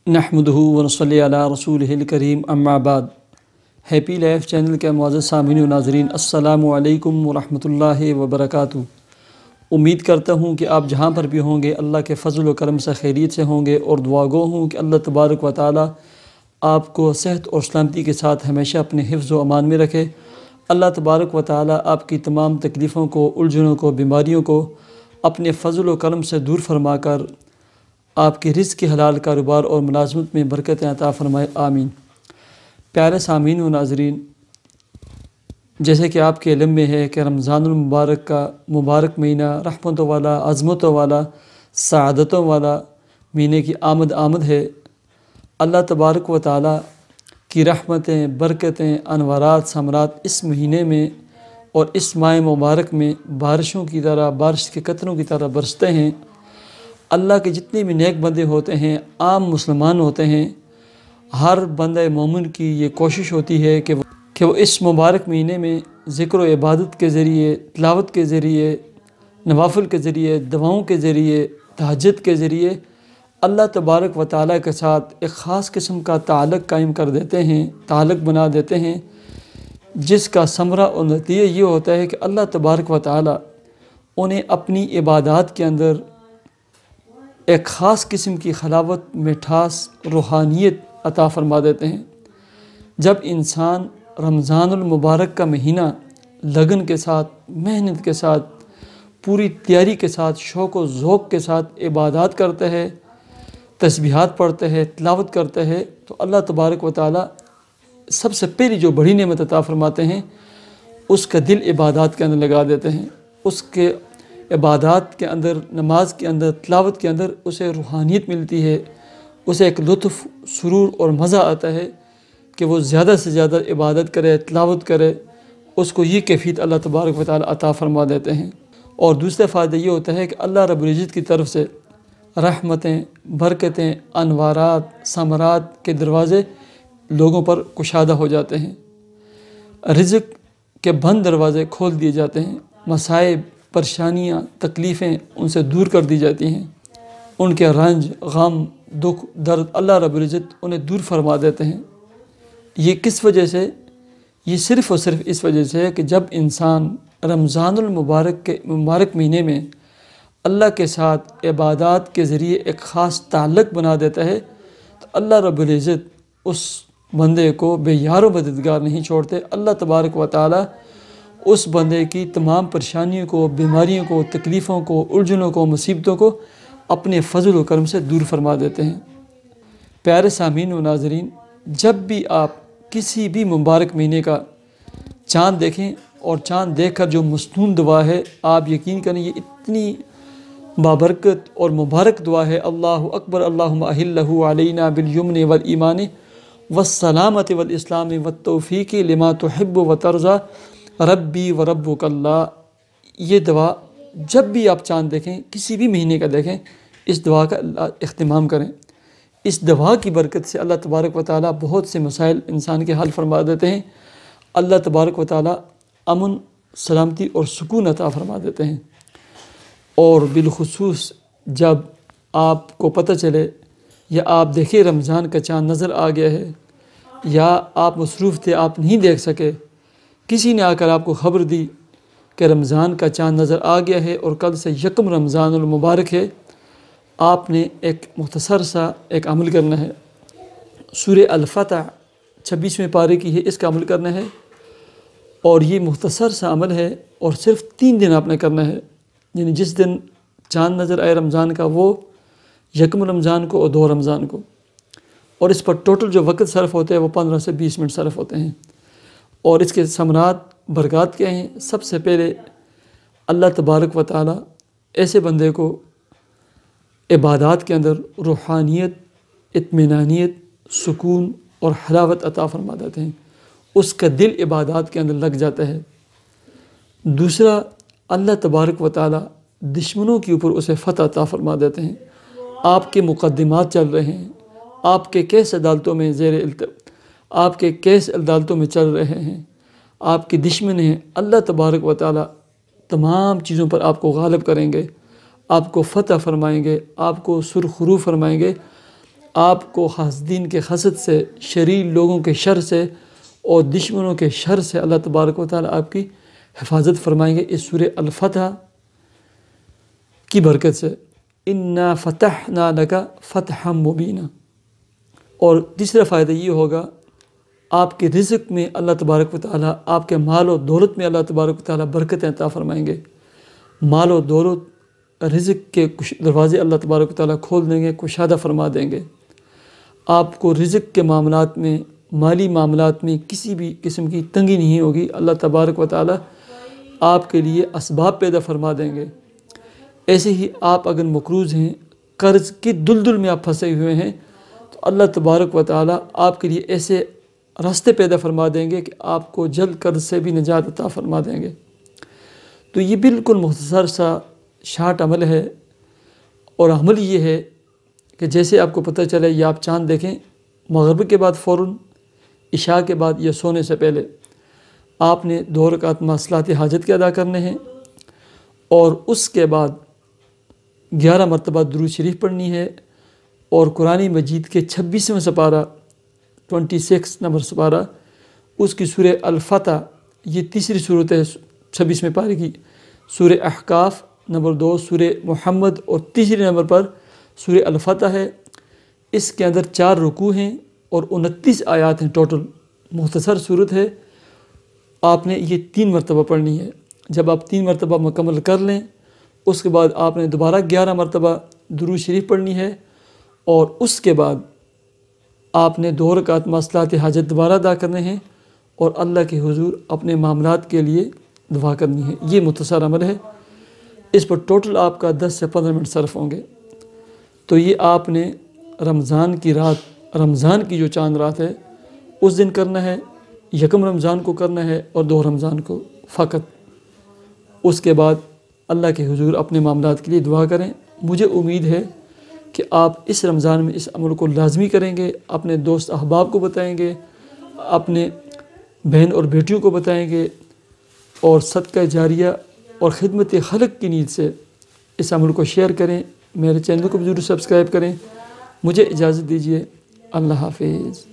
نحمدہ ونصلی علی رسولہ الکریم اما بعد۔ ہیپی لائف چینل کے معزز سامعین و ناظرین، السلام علیکم ورحمۃ اللہ وبرکاتہ۔ امید کرتا ہوں کہ آپ جہاں پر بھی ہوں گے اللہ کے فضل و کرم سے خیریت سے ہوں گے، اور دعا گو ہوں کہ اللہ تبارک و تعالی آپ کو صحت اور سلامتی کے ساتھ ہمیشہ اپنے حفظ و امان میں رکھے۔ اللہ تبارک و تعالی آپ کی تمام تکلیفوں کو، الجھنوں کو، بیماریوں کو اپنے فضل و کرم سے دور فرما کر آپ کے رزق کے حلال کاروبار اور ملازمت میں برکتیں عطا فرمائے، آمین۔ پیارے سامعین و ناظرین، جیسے کہ آپ کے علم میں ہے کہ رمضان المبارک کا مبارک مہینہ رحمتوں والا، عظمتوں والا، سعادتوں والا مہینے کی آمد ہے۔ اللہ تبارک و تعالی کی رحمتیں، برکتیں، انوارات، ثمرات اس مہینے میں اور اس ماہ مبارک میں بارشوں کی طرح، بارش کے قطروں کی طرح برستے ہیں۔ اللہ کے جتنے بھی نیک بندے ہوتے ہیں، عام مسلمان ہوتے ہیں، ہر بندہ مومن کی یہ کوشش ہوتی ہے کہ وہ اس مبارک مہینے میں ذکر و عبادت کے ذریعے، تلاوت کے ذریعے، نوافل کے ذریعے، دعاؤں کے ذریعے، تہجد کے ذریعے اللہ تبارک و تعالیٰ کے ساتھ ایک خاص قسم کا تعلق قائم کر دیتے ہیں، تعلق بنا دیتے ہیں، جس کا ثمرہ اور نتیجہ یہ ہوتا ہے کہ اللہ تبارک و تعالیٰ انہیں اپنی عبادات کے اندر ایک خاص قسم کی حلاوت، مٹھاس، روحانیت عطا فرما دیتے ہیں۔ جب انسان رمضان المبارک کا مہینہ لگن کے ساتھ، محنت کے ساتھ، پوری تیاری کے ساتھ، شوق و ذوق کے ساتھ عبادات کرتا ہے، تسبیحات پڑھتا ہے، تلاوت کرتا ہے، تو اللہ تبارک و تعالیٰ سب سے پہلی جو بڑی نعمت عطا فرماتے ہیں، اس کا دل عبادات کے اندر لگا دیتے ہیں۔ اس کے عبادات کے اندر، نماز کے اندر، تلاوت کے اندر اسے روحانیت ملتی ہے، اسے ایک لطف، سرور اور مزہ آتا ہے کہ وہ زیادہ سے زیادہ عبادت کرے، تلاوت کرے۔ اس کو یہ کیفیت اللہ تبارک و تعالیٰ عطا فرما دیتے ہیں۔ اور دوسرا فائدہ یہ ہوتا ہے کہ اللہ رب العزت کی طرف سے رحمتیں، برکتیں، انوارات، ثمرات کے دروازے لوگوں پر کشادہ ہو جاتے ہیں، رزق کے بند دروازے کھول دیے جاتے ہیں، مصائب، پریشانیاں، تکلیفیں ان سے دور کر دی جاتی ہیں، ان کے رنج، غم، دکھ، درد اللہ رب العزت انہیں دور فرما دیتے ہیں۔ یہ کس وجہ سے؟ یہ صرف اور صرف اس وجہ سے ہے کہ جب انسان رمضان المبارک کے مبارک مہینے میں اللہ کے ساتھ عبادات کے ذریعے ایک خاص تعلق بنا دیتا ہے، تو اللہ رب العزت اس بندے کو بے یار و مددگار نہیں چھوڑتے۔ اللہ تبارک و تعالی اس بندے کی تمام پریشانیوں کو، بیماریوں کو، تکلیفوں کو، الجھنوں کو، مصیبتوں کو اپنے فضل و کرم سے دور فرما دیتے ہیں۔ پیارے سامعین و ناظرین، جب بھی آپ کسی بھی مبارک مہینے کا چاند دیکھیں، اور چاند دیکھ کر جو مسنون دعا ہے، آپ یقین کریں یہ اتنی بابرکت اور مبارک دعا ہے، اللہ اکبر اللہم اہلہ علینا بالیمن والایمان والسلامت والاسلام والتوفیق لما تحب وترضى ربی و ربک اللہ۔ یہ دعا جب بھی آپ چاند دیکھیں، کسی بھی مہینے کا دیکھیں، اس دعا کا اہتمام کریں۔ اس دعا کی برکت سے اللہ تبارک و تعالیٰ بہت سے مسائل انسان کے حل فرما دیتے ہیں۔ اللہ تبارک و تعالیٰ امن، سلامتی اور سکون عطا فرما دیتے ہیں۔ اور بالخصوص جب آپ کو پتہ چلے یا آپ دیکھیں رمضان کا چاند نظر آ گیا ہے، یا آپ مصروف تھے، آپ نہیں دیکھ سکے، کسی نے آ کر آپ کو خبر دی کہ رمضان کا چاند نظر آ گیا ہے اور کل سے یکم رمضان المبارک ہے، آپ نے ایک مختصر سا ایک عمل کرنا ہے۔ سورہ الفتح 26ویں پارے کی ہے، اس کا عمل کرنا ہے، اور یہ مختصر سا عمل ہے، اور صرف 3 دن آپ نے کرنا ہے۔ یعنی جس دن چاند نظر آئے رمضان کا، وہ یکم رمضان کو اور 2 رمضان کو، اور اس پر ٹوٹل جو وقت صرف ہوتا ہے وہ 15 سے 20 منٹ صرف ہوتے ہیں۔ اور اس کے ثمرات، برکات کیا ہیں؟ سب سے پہلے اللہ تبارک و تعالیٰ ایسے بندے کو عبادات کے اندر روحانیت، اطمینانیت، سکون اور حلاوت عطا فرما دیتے ہیں، اس کا دل عبادات کے اندر لگ جاتا ہے۔ دوسرا، اللہ تبارک و تعالیٰ دشمنوں کے اوپر اسے فتح عطا فرما دیتے ہیں۔ آپ کے مقدمات چل رہے ہیں، آپ کے کیس عدالتوں میں آپ کے کیس عدالتوں میں چل رہے ہیں، آپ کے دشمن ہیں، اللہ تبارک و تعالیٰ تمام چیزوں پر آپ کو غالب کریں گے، آپ کو فتح فرمائیں گے، آپ کو سرخرو فرمائیں گے۔ آپ کو حاسدین کے حسد سے، شریر لوگوں کے شر سے اور دشمنوں کے شر سے اللہ تبارک و تعالیٰ آپ کی حفاظت فرمائیں گے اس سورہ الفتح کی برکت سے۔ اِنَّا فَتَحْنَا لَكَ فَتْحًا مُبِينًا۔ اور تیسرا فائدہ یہ ہوگا، آپ کے رزق میں اللہ تبارک و تعالیٰ، آپ کے مال و دولت میں اللہ تبارک و تعالیٰ برکتیں عطا فرمائیں گے۔ مال و دولت، رزق کے کچھ دروازے اللہ تبارک و تعالیٰ کھول دیں گے، کشادہ فرما دیں گے۔ آپ کو رزق کے معاملات میں، مالی معاملات میں کسی بھی قسم کی تنگی نہیں ہوگی۔ اللہ تبارک و تعالیٰ آپ کے لیے اسباب پیدا فرما دیں گے۔ ایسے ہی آپ اگر مقروض ہیں، قرض کی دلدل میں آپ پھنسے ہوئے ہیں، تو اللہ تبارک و تعالیٰ آپ کے لیے ایسے راستے پیدا فرما دیں گے کہ آپ کو جلد قرض سے بھی نجات عطا فرما دیں گے۔ تو یہ بالکل مختصر سا شارٹ عمل ہے، اور عمل یہ ہے کہ جیسے آپ کو پتہ چلے، یہ آپ چاند دیکھیں، مغرب کے بعد فوراً، عشاء کے بعد یا سونے سے پہلے آپ نے 2 رکعت صلاۃ حاجت کے ادا کرنے ہیں، اور اس کے بعد 11 مرتبہ درود شریف پڑھنی ہے، اور قرآن مجید کے 26واں سپارہ، 26 نمبر سپارہ، اس کی سورہ الفتح، یہ تیسری صورت ہے 26ویں پارے کی، سورہ احقاف نمبر 2، سورہ محمد، اور تیسری نمبر پر سورہ الفتح ہے۔ اس کے اندر 4 رکوع ہیں اور 29 آیات ہیں ٹوٹل، مختصر صورت ہے۔ آپ نے یہ 3 مرتبہ پڑھنی ہے۔ جب آپ 3 مرتبہ مکمل کر لیں، اس کے بعد آپ نے دوبارہ 11 مرتبہ درود شریف پڑھنی ہے، اور اس کے بعد آپ نے 2 رکعت صلاۃ حاجت دوبارہ ادا کرنے ہیں، اور اللہ کے حضور اپنے معاملات کے لیے دعا کرنی ہے۔ یہ مختصر عمل ہے، اس پر ٹوٹل آپ کا 10 سے 15 منٹ صرف ہوں گے۔ تو یہ آپ نے رمضان کی رات، رمضان کی جو چاند رات ہے، اس دن کرنا ہے، 1 رمضان کو کرنا ہے، اور 2 رمضان کو فقط۔ اس کے بعد اللہ کے حضور اپنے معاملات کے لیے دعا کریں۔ مجھے امید ہے کہ آپ اس رمضان میں اس عمل کو لازمی کریں گے، اپنے دوست احباب کو بتائیں گے، اپنے بہن اور بیٹیوں کو بتائیں گے، اور صدقہ جاریہ اور خدمت خلق کی نیت سے اس عمل کو شیئر کریں۔ میرے چینل کو بھی ضرور سبسکرائب کریں۔ مجھے اجازت دیجیے، اللہ حافظ۔